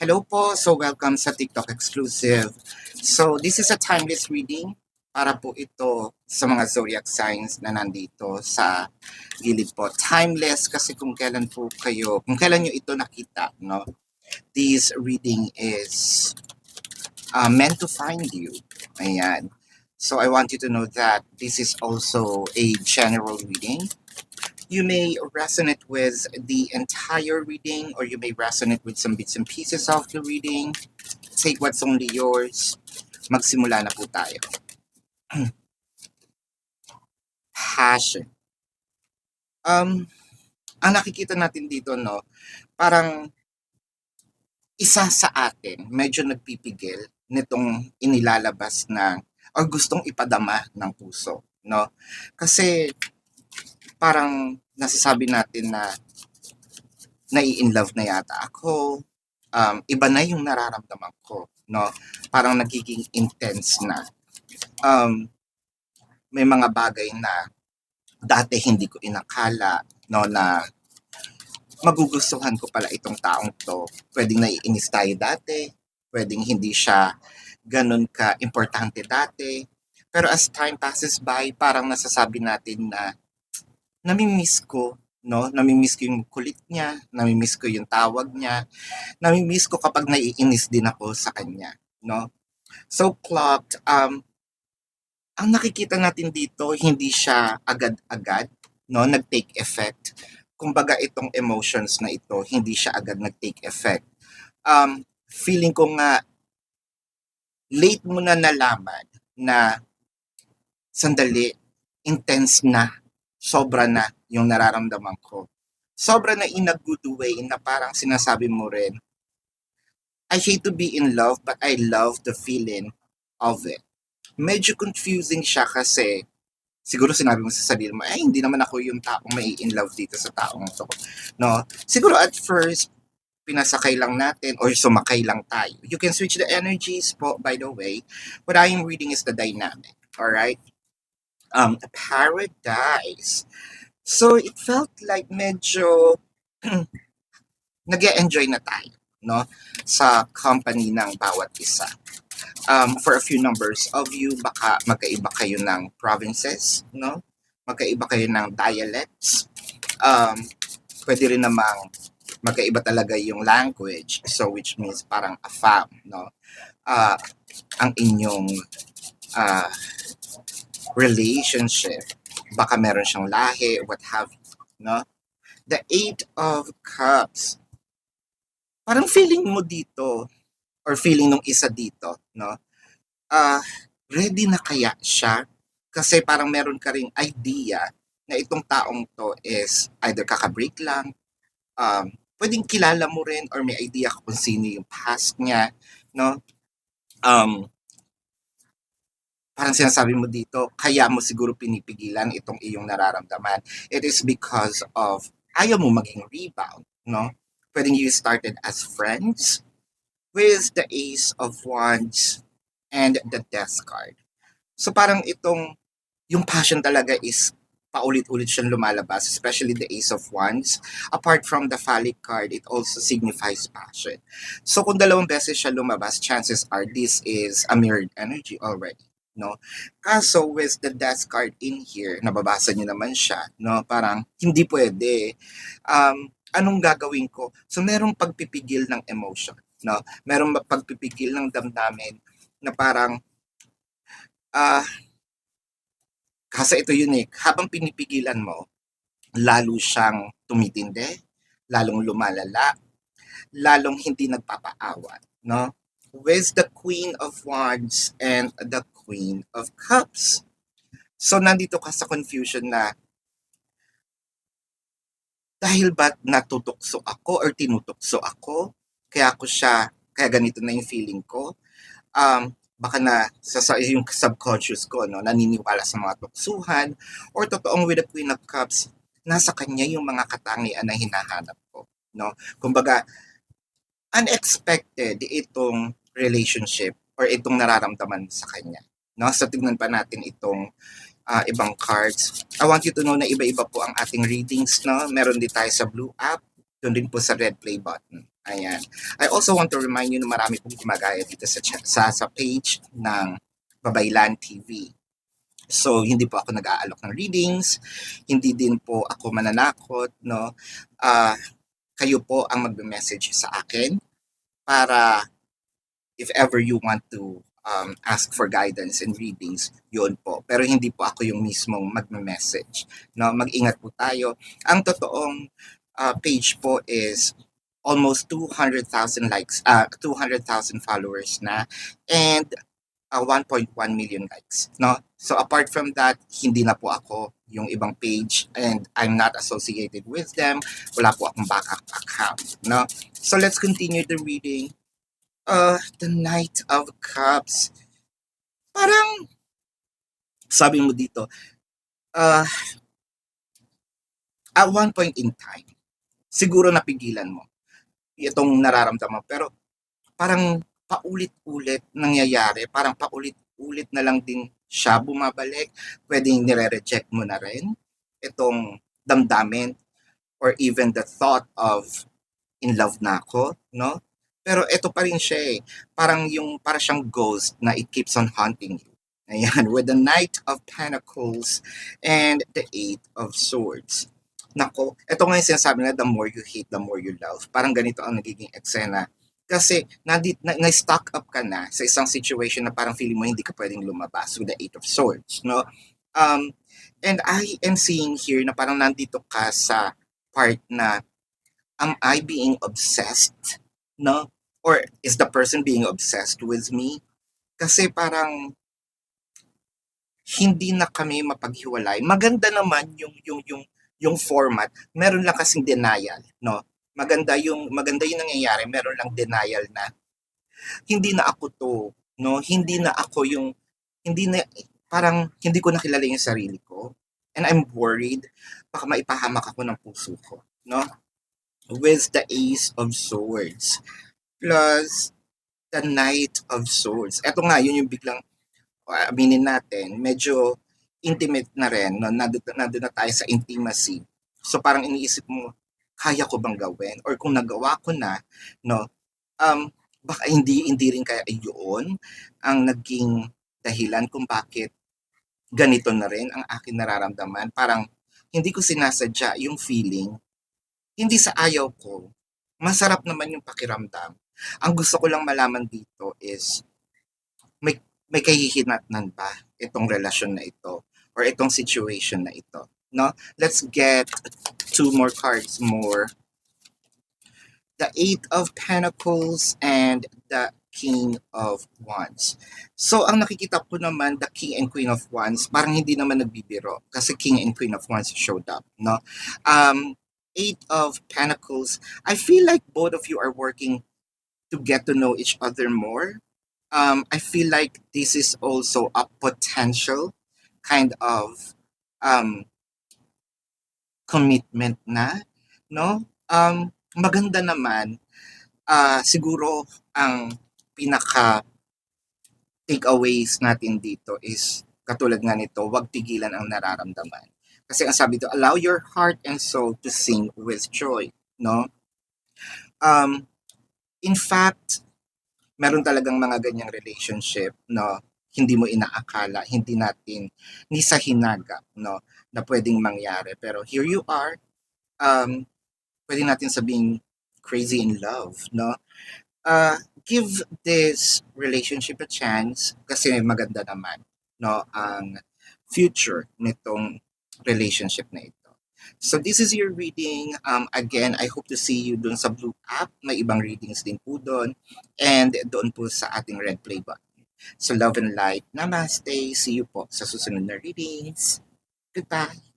Hello po. So, welcome sa TikTok exclusive. So, this is a timeless reading para po ito sa mga zodiac signs na nandito sa gilid po. Timeless kasi kung kailan nyo ito nakita, no? This reading is meant to find you. Ayan. So, I want you to know that this is also a general reading. You may resonate with the entire reading or you may resonate with some bits and pieces of the reading. Take what's only yours. Magsimula na po tayo. Passion. Ang nakikita natin dito, no, parang isa sa atin medyo nagpipigil nitong inilalabas na or gustong ipadama ng puso, no? Kasi parang nasasabi natin na nai-inlove na yata ako, iba na yung nararamdaman ko, no? Parang nagiging intense na. May mga bagay na dati hindi ko inakala, no, na magugustuhan ko pala itong taong to. Pwedeng naiinis tayo dati, pwedeng hindi siya ganun ka-importante dati. Pero as time passes by, parang nasasabi natin na namimiss ko, no? Namimiss ko yung kulit niya, namimiss ko yung tawag niya, namimiss ko kapag naiinis din ako sa kanya, no? So, clocked, ang nakikita natin dito, hindi siya agad-agad, no? Nag-take effect. Kumbaga, itong emotions na ito, hindi siya agad nag-take effect. Feeling ko nga, late mo na nalaman na sandali, intense na, sobra na yung nararamdaman ko. Sobra na in a good way na parang sinasabi mo rin, I hate to be in love but I love the feeling of it. Medyo confusing siya kasi siguro sinabi mo sa sarili mo, hindi naman ako yung taong may in love dito sa taong to. No? Siguro at first, pinasakay lang natin or sumakay lang tayo. You can switch the energies po, by the way. What I am reading is the dynamic. Alright? Paradise. So, it felt like medyo nag-enjoy na tayo, no? Sa company ng bawat isa. For a few numbers of you, baka magkaiba kayo ng provinces, no? Magkaiba kayo ng dialects. Pwede rin namang magkaiba talaga yung language, so which means parang a fam, no? Ang inyong relationship, baka meron siyang lahi, what have you, no? The Eight of Cups. Parang feeling mo dito, or feeling nung isa dito, no? Ready na kaya siya? Kasi parang meron ka ring idea na itong taong to is either kakabreak lang, pwedeng kilala mo rin or may idea ka kung sino yung past niya, no? Parang sinasabi mo dito, kaya mo siguro pinipigilan itong iyong nararamdaman. It is because of ayaw mo maging rebound, no? Pwedeng you started as friends with the Ace of Wands and the Death card. So parang yung passion talaga is paulit-ulit siyang lumalabas, especially the Ace of Wands. Apart from the phallic card, it also signifies passion. So kung dalawang beses siya lumabas, chances are this is a mirrored energy already, no? Kaso with the Death card in here, nababasa niyo naman siya, no? Parang hindi pwede. Anong gagawin ko? So merong pagpipigil ng emotion, no? Merong pagpipigil ng damdamin na parang kasi ito yun habang pinipigilan mo, lalo siyang tumitindi, lalong lumalala, lalong hindi nagpapaawat, no? With the Queen of Wands and the Queen of Cups. So, nandito ka sa confusion na dahil ba natutukso ako or tinutukso ako, kaya ganito na yung feeling ko, baka na sa yung subconscious ko, no, naniniwala sa mga tuksuhan, or totoong with the Queen of Cups, nasa kanya yung mga katangian na hinahanap ko, no? Kumbaga, unexpected itong relationship or itong nararamdaman sa kanya, no? So tignan pa natin itong ibang cards. I want you to know na iba-iba po ang ating readings, no? Meron din tayo sa Blue app, doon din po sa red play button. Ayan. I also want to remind you na marami pong gumagaya dito sa page ng Babaylan TV. So, hindi po ako nag-aalok ng readings, hindi din po ako mananakot, no? Kayo po ang magme-message sa akin para if ever you want to ask for guidance and readings, yun po. Pero hindi po ako yung mismong magme-message. No? Mag-ingat po tayo. Ang totoong page po is almost 200,000 likes, 200,000 followers na, and 1.1 million likes. No? So apart from that, hindi na po ako yung ibang page and I'm not associated with them. Wala po akong backup account. No? So let's continue the reading. The Knight of Cups. Parang, sabi mo dito, at one point in time, siguro napigilan mo itong nararamdaman. Pero parang paulit-ulit nangyayari. Parang paulit-ulit na lang din siya bumabalik. Pwedeng nire-reject mo na rin itong damdamin or even the thought of in love na ako, no? Pero ito pa rin siya eh. Para siyang ghost na it keeps on haunting you. Ayan, with the Knight of Pentacles and the Eight of Swords. Nako, ito nga yung sinasabi na the more you hate, the more you love. Parang ganito ang nagiging eksena. Kasi na-stuck up ka na sa isang situation na parang feeling mo hindi ka pwedeng lumabas with the Eight of Swords, no? And I am seeing here na parang nandito ka sa part na am I being obsessed? No? Or is the person being obsessed with me? Kasi parang hindi na kami mapaghiwalay. Maganda naman yung format. Meron lang kasing denial, no? Maganda yung nangyayari, meron lang denial na hindi na ako to, no? Hindi na ako parang hindi ko nakilala yung sarili ko. And I'm worried baka maipahamak ako ng puso ko, no? With the Ace of Swords plus the Knight of Swords. Ito nga, yun yung biglang aminin natin, medyo intimate na rin, no? Nandun na tayo sa intimacy. So parang iniisip mo, kaya ko bang gawin? Or kung nagawa ko na, no? Baka hindi rin kaya yun ang naging dahilan kung bakit ganito na rin ang aking nararamdaman. Parang hindi ko sinasadya yung feeling. Hindi sa ayaw ko. Masarap naman yung pakiramdam. Ang gusto ko lang malaman dito is may kahihinatnan ba itong relasyon na ito or itong situation na ito, no? Let's get two more cards more. The Eight of Pentacles and the King of Wands. So, ang nakikita ko naman, the King and Queen of Wands, parang hindi naman nagbibiro kasi King and Queen of Wands showed up, no? Eight of Pentacles, I feel like both of you are working to get to know each other more. I feel like this is also a potential kind of commitment na, no? Maganda naman, siguro ang pinaka takeaways natin dito is katulad nga nito, huwag pigilan ang nararamdaman. Kasi ang sabi dito, allow your heart and soul to sing with joy, no? In fact, meron talagang mga ganyang relationship, no? Hindi mo inaakala, ni sa hinaga, no? Na pwedeng mangyari. Pero here you are, pwede natin sabing crazy in love, no? Give this relationship a chance kasi maganda naman, no? Ang future nitong relationship na ito. So this is your reading. Again, I hope to see you dun sa Blue app. May ibang readings din po dun. And doon po sa ating red play button. So love and light. Namaste. See you po sa susunod na readings. Goodbye.